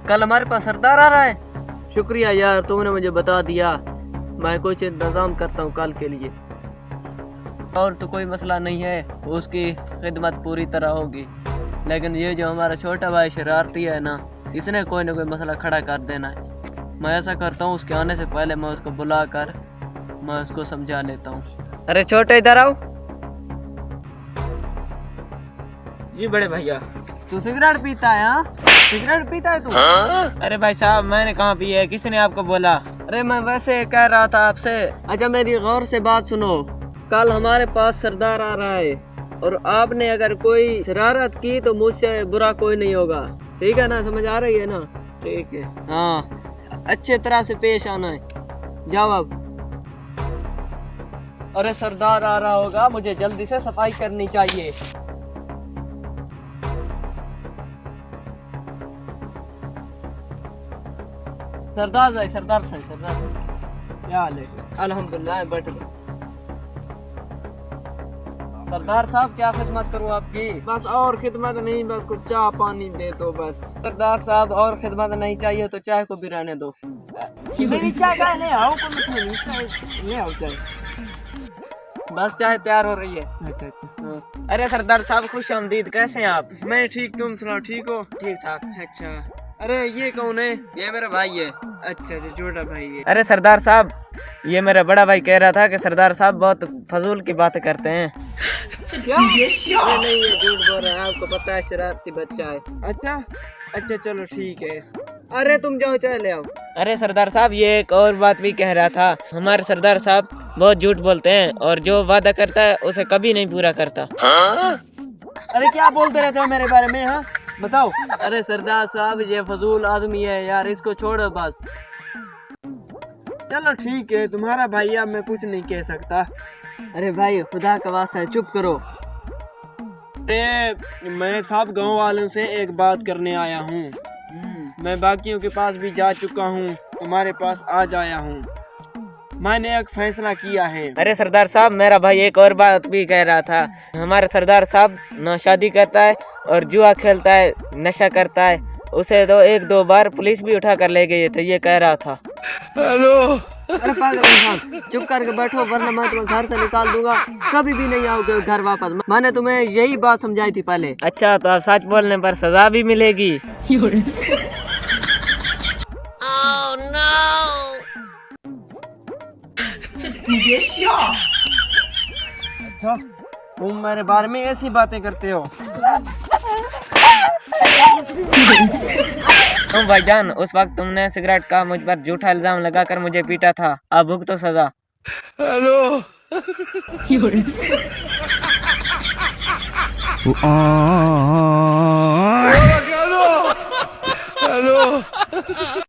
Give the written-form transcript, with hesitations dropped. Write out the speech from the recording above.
कल हमारे पास सरदार आ रहा है। शुक्रिया यार, तुमने मुझे बता दिया। मैं कुछ इंतजाम करता हूँ कल के लिए। और तो कोई मसला नहीं है, उसकी खिदमत पूरी तरह होगी। लेकिन ये जो हमारा छोटा भाई शरारती है ना, इसने कोई ना कोई मसला खड़ा कर देना है। मैं ऐसा करता हूँ, उसके आने से पहले मैं उसको बुला कर मैं उसको समझा लेता हूँ। अरे छोटे, इधर आओ। जी बड़े भैया। तू सिगरेट पीता है? हाँ, सिगरेट पीता है तू? अरे भाई साहब, मैंने कहाँ पी है, किसने आपको बोला? अरे मैं वैसे कह रहा था आपसे। अच्छा मेरी गौर से बात सुनो, कल हमारे पास सरदार आ रहा है और आपने अगर कोई शरारत की तो मुझसे बुरा कोई नहीं होगा, ठीक है ना? समझ आ रही है ना? ठीक है। हाँ, अच्छे तरह से पेश आना है। जाओ अब। अरे सरदार आ रहा होगा, मुझे जल्दी से सफाई करनी चाहिए। सरदार साहब, सरदार साहब, सरदार साहब, क्या हाल है? अल्हम्दुलिल्लाह, बैठ लो। सरदार साहब, क्या खिदमत करूँ आपकी? बस और खिदमत नहीं, बस कुछ चाय पानी दे दो बस। सरदार साहब, और खिदमत नहीं चाहिए तो चाय को भी रहने दो। मेरी चाय का नहीं आओ, कोई मसला नहीं, चाय ले आओ चाय। बस चाय तैयार हो रही है। अच्छा अच्छा। हाँ। अरे सरदार साहब, खुश आमदीद, कैसे हैं आप? मैं ठीक, तुम सुनाओ, ठीक हो? ठीक ठाक। अच्छा। अरे ये कौन है? ये मेरा भाई है। अच्छा अच्छा, छोटा भाई है। अरे सरदार साहब, ये मेरा बड़ा भाई कह रहा था कि सरदार साहब बहुत फजूल की बातें करते हैं। क्या? ये नहीं, ये झूठ बोल रहा है, आपको पता है शरारती बच्चा है। अच्छा अच्छा, चलो ठीक है। अरे तुम जाओ चाय ले आओ। अरे सरदार साहब, ये एक और बात भी कह रहा था, हमारे सरदार साहब बहुत झूठ बोलते हैं और जो वादा करता है उसे कभी नहीं पूरा करता। अरे क्या बोलते रहते हो मेरे बारे में? हाँ बताओ। अरे सरदार साहब, ये फजूल आदमी है यार, इसको छोड़ो बस। चलो ठीक है, तुम्हारा भाई, अब मैं कुछ नहीं कह सकता। अरे भाई, खुदा का वास्ता है, चुप करो। अरे मैं साहब गांव वालों से एक बात करने आया हूँ। मैं बाकियों के पास भी जा चुका हूँ, तुम्हारे पास आज आया हूँ। मैंने एक फैसला किया है। अरे सरदार साहब, मेरा भाई एक और बात भी कह रहा था। हमारा सरदार साहब ना शादी करता है और जुआ खेलता है, नशा करता है। उसे तो एक दो बार पुलिस भी उठा कर ले गई थी, ये कह रहा था। हेलो। अरे पागल इंसान, चुप करके बैठो वरना मैं तुम्हें घर से निकाल दूंगा, कभी भी नहीं आओगे घर वापस। मैंने तुम्हें यही बात समझाई थी पहले। अच्छा, तो अब सच बोलने पर सजा भी मिलेगी। अच्छा, तुम मेरे बारे में ऐसी बातें करते हो? तुम भाईजान, उस वक्त तुमने सिगरेट का मुझ पर झूठा इल्जाम लगाकर मुझे पीटा था, अब भुगतो सजा। हेलो। हेलो।